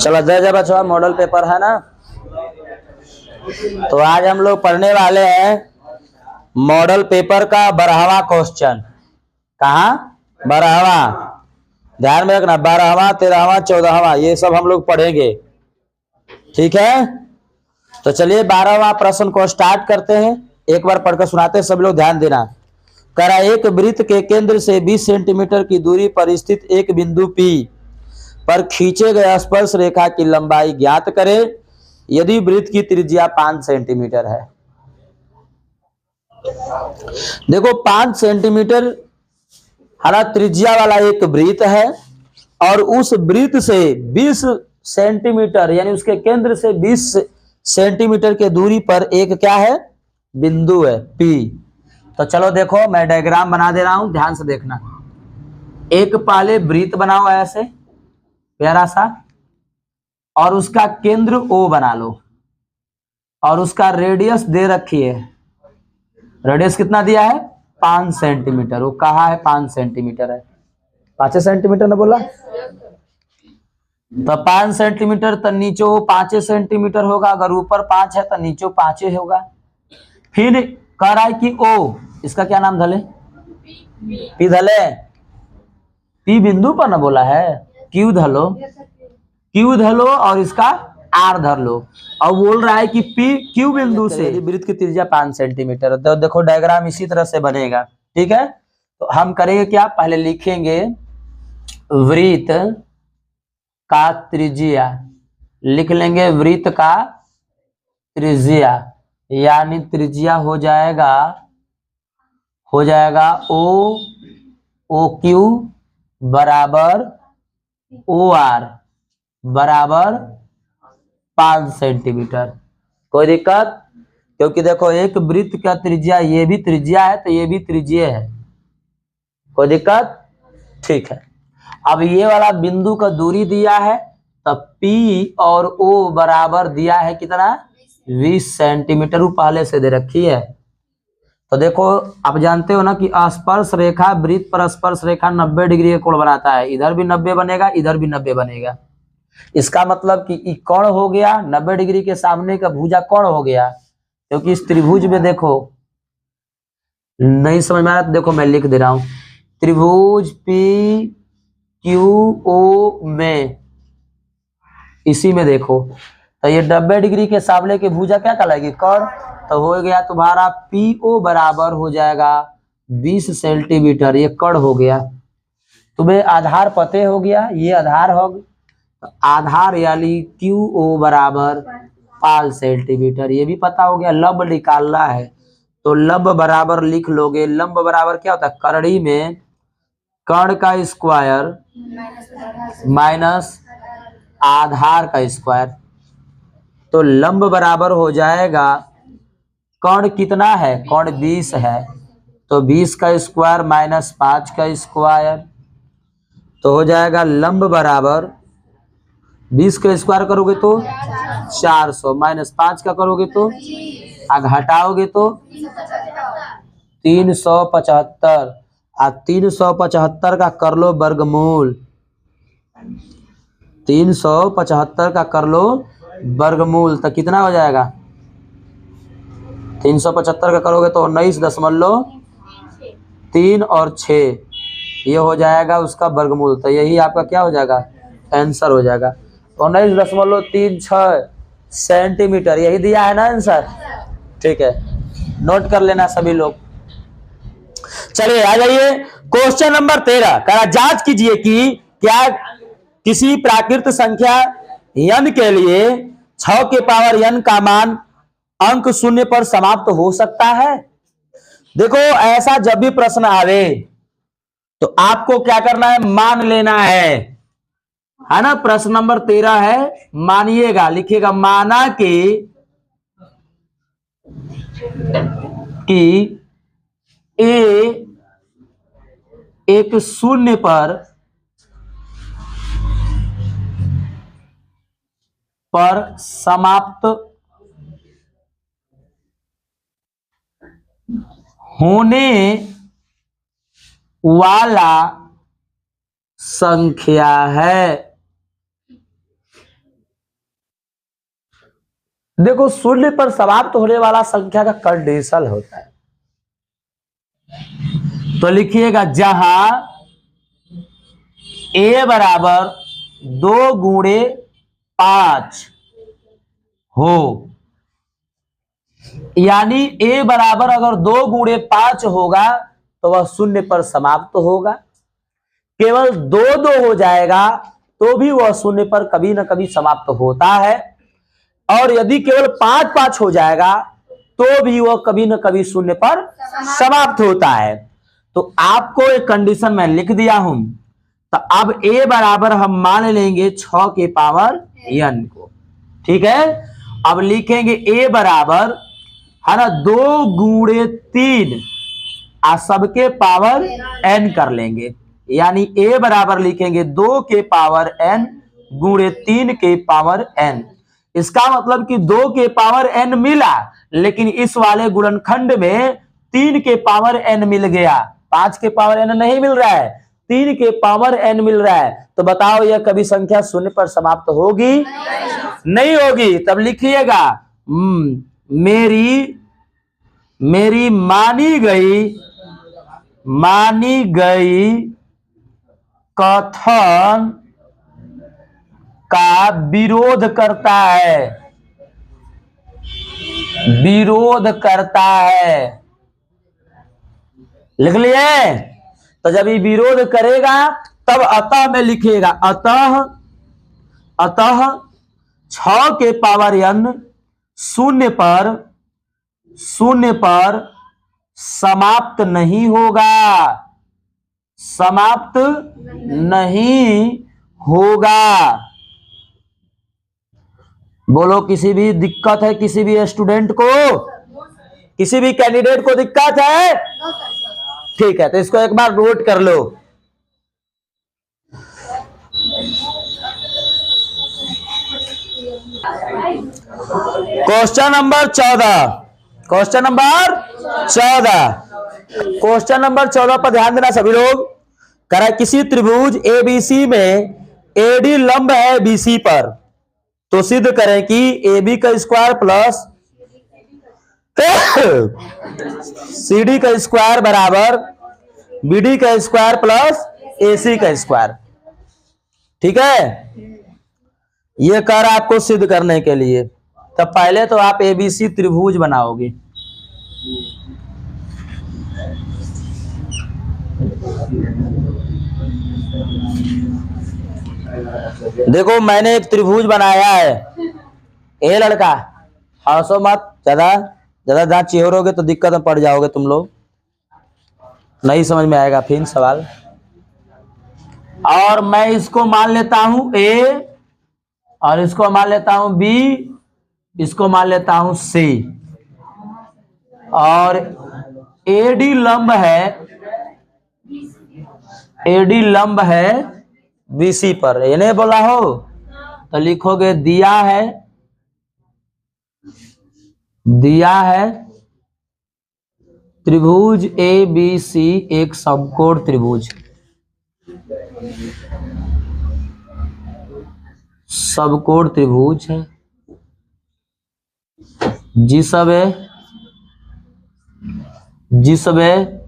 चलो जय जय बच्चों, मॉडल पेपर है ना। तो आज हम लोग पढ़ने वाले हैं मॉडल पेपर का 12वां क्वेश्चन। कहाँ 12वां, ध्यान में रखना, 12वां 13वां 14वां ये सब हम लोग पढ़ेंगे, ठीक है। तो चलिए 12वां प्रश्न को स्टार्ट करते हैं। एक बार पढ़कर सुनाते हैं, सब लोग ध्यान देना। करा एक वृत्त के केंद्र से 20 सेंटीमीटर की दूरी पर स्थित एक बिंदु P पर खींचे गए स्पर्श रेखा की लंबाई ज्ञात करें यदि वृत्त की त्रिज्या 5 सेंटीमीटर है। देखो 5 सेंटीमीटर हमारा त्रिज्या वाला एक वृत्त है और उस वृत्त से 20 सेंटीमीटर यानी उसके केंद्र से 20 सेंटीमीटर के दूरी पर एक क्या है, बिंदु है P। तो चलो देखो मैं डायग्राम बना दे रहा हूं, ध्यान से देखना। एक पहले वृत्त बनाओ ऐसे प्यारा सा, और उसका केंद्र O बना लो और उसका रेडियस दे रखी है। रेडियस कितना दिया है, 5 सेंटीमीटर। वो कहा है 5 सेंटीमीटर है, 5 सेंटीमीटर ने बोला। तो 5 सेंटीमीटर तो नीचे 5 सेंटीमीटर होगा, अगर ऊपर 5 है तो नीचे 5 होगा। फिर कह रहा है कि O, इसका क्या नाम धले, P धले, P बिंदु पर ना बोला है, Q धलो, Q धलो और इसका R धर लो। और बोल रहा है कि Q बिंदु से वृत्त की त्रिज्या 5 सेंटीमीटर। तो देखो डायग्राम इसी तरह से बनेगा, ठीक है। तो हम करेंगे क्या, पहले लिखेंगे वृत्त का त्रिज्या, लिख लेंगे वृत्त का त्रिज्या, यानी त्रिज्या हो जाएगा OQ बराबर OR बराबर 5 सेंटीमीटर। कोई दिक्कत, क्योंकि देखो एक वृत्त का त्रिज्या ये भी त्रिज्या है तो ये भी त्रिज्या है, कोई दिक्कत, ठीक है। अब ये वाला बिंदु का दूरी दिया है तो P और O बराबर दिया है कितना, 20 सेंटीमीटर। वो पहले से दे रखी है। तो देखो आप जानते हो ना कि स्पर्श रेखा वृत्त पर स्पर्श रेखा 90 डिग्री का कोण बनाता है। इधर भी 90 बनेगा, इधर भी 90 बनेगा। इसका मतलब कि कोण हो गया 90 डिग्री के सामने का भुजा कोण हो गया, क्योंकि इस त्रिभुज में देखो नहीं समझ में आ रहा तो देखो मैं लिख दे रहा हूं, त्रिभुज PQO में, इसी में देखो तो ये 90 डिग्री के सामने के भुजा क्या कहलाएगी, कोण। तो हो गया तुम्हारा PO बराबर हो जाएगा 20 सेंटीमीटर, ये कोण हो गया। तुम्हें आधार पते हो गया, ये आधार हो गया, आधार यानी QO बराबर 5 सेंटीमीटर, ये भी पता हो गया। लंब निकालना है तो लंब बराबर लिख लोगे। लंब बराबर क्या होता है, करड़ी में कर्ण का स्क्वायर माइनस आधार का स्क्वायर। तो लंब बराबर हो जाएगा, कर्ण कितना है, कर्ण 20 है तो 20 का स्क्वायर माइनस 5 का स्क्वायर। तो हो जाएगा लंब बराबर 20 का स्क्वायर करोगे तो 400 माइनस 5 का करोगे तो घटाओगे तो 375। 375 का कर लो वर्गमूल, 375 का कर लो वर्गमूल तो कितना हो जाएगा, 375 का करोगे तो 19.3 और 6 ये हो जाएगा उसका वर्गमूल। तो यही आपका क्या हो जाएगा, आंसर हो जाएगा 19.36 सेंटीमीटर, यही दिया है ना आंसर, ठीक है। नोट कर लेना सभी लोग। चलिए आ जाइए क्वेश्चन नंबर 13। कहा जांच कीजिए कि क्या किसी प्राकृत संख्या n के लिए 6 के पावर n का मान अंक 0 पर समाप्त हो सकता है। देखो ऐसा जब भी प्रश्न आवे तो आपको क्या करना है, मान लेना है ना। प्रश्न नंबर 13 है, मानिएगा, लिखिएगा माना कि A एक 0 पर समाप्त होने वाला संख्या है। देखो शून्य पर समाप्त होने वाला संख्या का कंडीशन होता है, तो लिखिएगा जहां a बराबर 2 गुणे 5 हो, यानी a बराबर अगर 2 गुणे 5 होगा तो वह शून्य पर समाप्त होगा। केवल 2 हो जाएगा तो भी वह शून्य पर कभी ना कभी समाप्त होता है, और यदि केवल 5 हो जाएगा तो भी वह कभी ना कभी शून्य पर समाप्त होता है। तो आपको एक कंडीशन मैं लिख दिया हूं, तो अब a बराबर हम मान लेंगे 6 के पावर n को, ठीक है। अब लिखेंगे a बराबर है ना 2 गुणे 3 सबके पावर n कर लेंगे, यानी a बराबर लिखेंगे 2 के पावर n गुणे 3 के पावर n। इसका मतलब कि 2 के पावर n मिला, लेकिन इस वाले गुणनखंड में 3 के पावर n मिल गया, 5 के पावर n नहीं मिल रहा है, 3 के पावर n मिल रहा है। तो बताओ यह कभी संख्या शून्य पर समाप्त होगी? नहीं होगी। तब लिखिएगा मेरी मानी गई कथन का विरोध करता है। लिख लिए? तो जब ये विरोध करेगा तब अतः में लिखिएगा अतः 6 के पावर n शून्य पर समाप्त नहीं होगा। बोलो, किसी भी दिक्कत है? किसी भी स्टूडेंट को, किसी भी कैंडिडेट को दिक्कत है? ठीक है, तो इसको एक बार नोट कर लो। क्वेश्चन नंबर 14 पर ध्यान देना सभी लोग। कह रहा है किसी त्रिभुज एबीसी में एडी लंब है बीसी पर, तो सिद्ध करें कि AB का स्क्वायर प्लस CD का स्क्वायर बराबर BD का स्क्वायर प्लस AC का स्क्वायर। ठीक है, ये कर आपको सिद्ध करने के लिए। तब पहले तो आप ABC त्रिभुज बनाओगे। देखो मैंने एक त्रिभुज बनाया है। ए लड़का हंसो मत, ज्यादा चेहरोगे तो दिक्कत में पड़ जाओगे तुम लोग, नहीं समझ में आएगा फिर सवाल। और मैं इसको मान लेता हूं A, और इसको मान लेता हूं B, इसको मान लेता हूं C, और AD लंब है BC पर। ये नहीं बोला हो तो लिखोगे दिया है त्रिभुज ABC एक समकोण त्रिभुज, समकोण त्रिभुज है जिसमें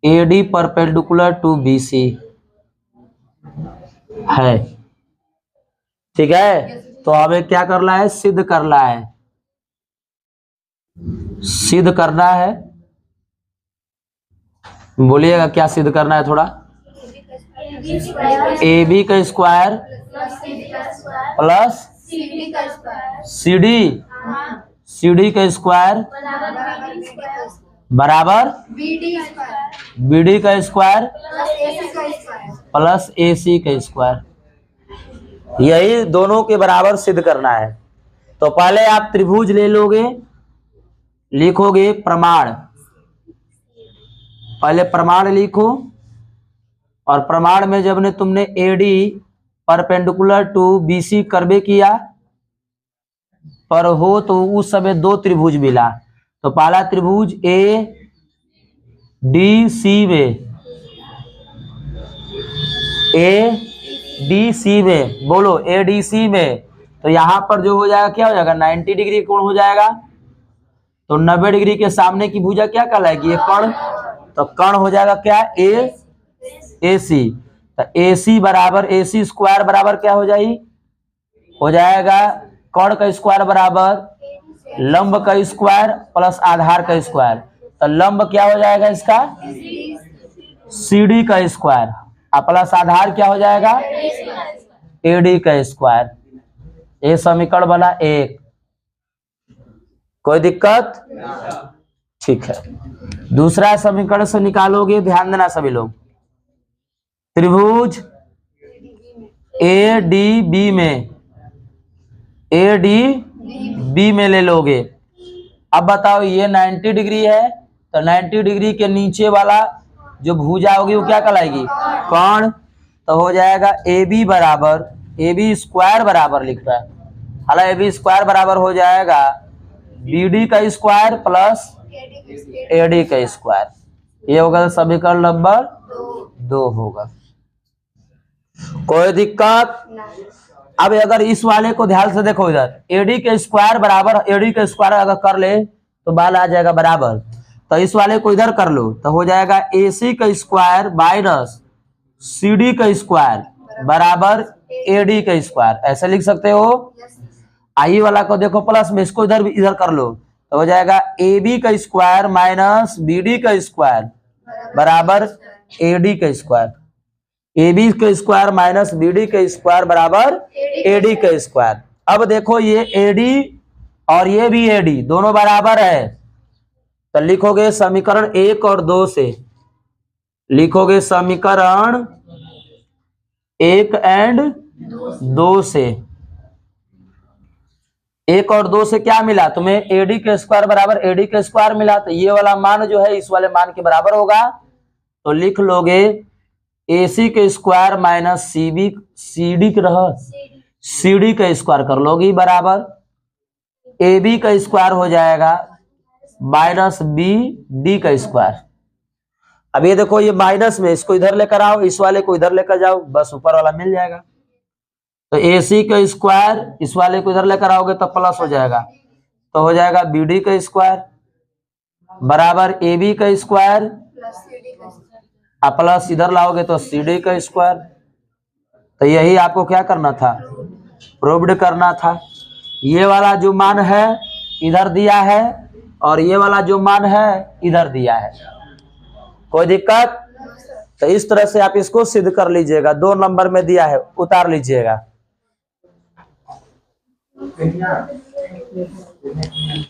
AD परपेंडिकुलर टू BC है। ठीक है, तो हमें क्या करना है? सिद्ध करना है। बोलिएगा क्या सिद्ध करना है थोड़ा? AB का स्क्वायर प्लस CD का स्क्वायर बराबर BD का स्क्वायर प्लस AC का स्क्वायर। यही दोनों के बराबर सिद्ध करना है। तो पहले आप त्रिभुज ले लोगे, लिखोगे प्रमाण, पहले प्रमाण लिखो, और प्रमाण में जब ने तुमने AD परपेंडिकुलर टू BC करबे किया पर हो तो उस समय 2 त्रिभुज मिला। तो पहला त्रिभुज ADC में, बोलो ADC में, तो यहाँ पर जो हो जाएगा क्या हो जाएगा 90 डिग्री कोण हो जाएगा। तो 90 डिग्री के सामने की भुजा क्या कहलाएगी, ये कर्ण। तो कर्ण हो जाएगा क्या, ए सी। तो ए सी बराबर ए सी स्क्वायर बराबर क्या हो जाएगी, हो जाएगा कर्ण का स्क्वायर बराबर लंब का स्क्वायर प्लस आधार का स्क्वायर। तो लंब क्या हो जाएगा इसका, सी डी का स्क्वायर, प्लस आधार क्या हो जाएगा, ए डी का स्क्वायर। ये समीकरण बना एक। कोई दिक्कत, ठीक है। दूसरा समीकरण से निकालोगे, ध्यान देना सभी लोग। त्रिभुज ए डी बी में, ए डी बी में ले लोगे। अब बताओ ये 90 डिग्री है, तो 90 डिग्री के नीचे वाला जो भुजा होगी वो क्या कहलाएगी, कर्ण। तो हो जाएगा ए बी बराबर, ए बी स्क्वायर बराबर लिख रहा है, हालांकि ए बी स्क्वायर बराबर हो जाएगा बी डी का स्क्वायर प्लस ए डी का स्क्वायर। ये होगा समीकरण नंबर 2 होगा। कोई दिक्कत। अब अगर इस वाले को ध्यान से देखो, इधर एडी के स्क्वायर बराबर, एडी का स्क्वायर अगर कर ले तो बाल आ जाएगा बराबर। तो इस वाले को इधर कर लो तो हो जाएगा ए सी का स्क्वायर माइनस सी डी का स्क्वायर बराबर ए डी का स्क्वायर, ऐसे लिख सकते हो। आई वाला को देखो प्लस में, इसको इधर भी इधर कर लो तो हो जाएगा ए बी का स्क्वायर माइनस बी डी का स्क्वायर बराबर ए डी का स्क्वायर। ए बी का स्क्वायर माइनस बी डी का स्क्वायर बराबर ए डी का स्क्वायर। अब देखो ये ए डी और ये भी ए डी दोनों बराबर है, तो लिखोगे समीकरण 1 और 2 से, लिखोगे समीकरण 1 एंड 2 से। 1 और 2 से क्या मिला तुम्हें, एडी के स्क्वायर बराबर एडी के स्क्वायर मिला। तो ये वाला मान जो है इस वाले मान के बराबर होगा, तो लिख लोगे ए सी के स्क्वायर माइनस सी डी का स्क्वायर कर लोगी बराबर ए बी का स्क्वायर हो जाएगा माइनस बी डी का स्क्वायर। अब ये देखो ये माइनस में, इसको इधर लेकर आओ, इस वाले को इधर लेकर जाओ, बस ऊपर वाला मिल जाएगा। तो ए सी का स्क्वायर इस वाले को इधर लेकर आओगे तो प्लस हो जाएगा, तो हो जाएगा बी डी का स्क्वायर बराबर ए बी का स्क्वायर, प्लस इधर लाओगे तो सी डी का स्क्वायर। तो यही आपको क्या करना था, प्रूव्ड करना था। ये वाला जो मान है इधर दिया है और ये वाला जो मान है इधर दिया है। कोई दिक्कत। तो इस तरह से आप इसको सिद्ध कर लीजिएगा, 2 नंबर में दिया है, उतार लीजिएगा।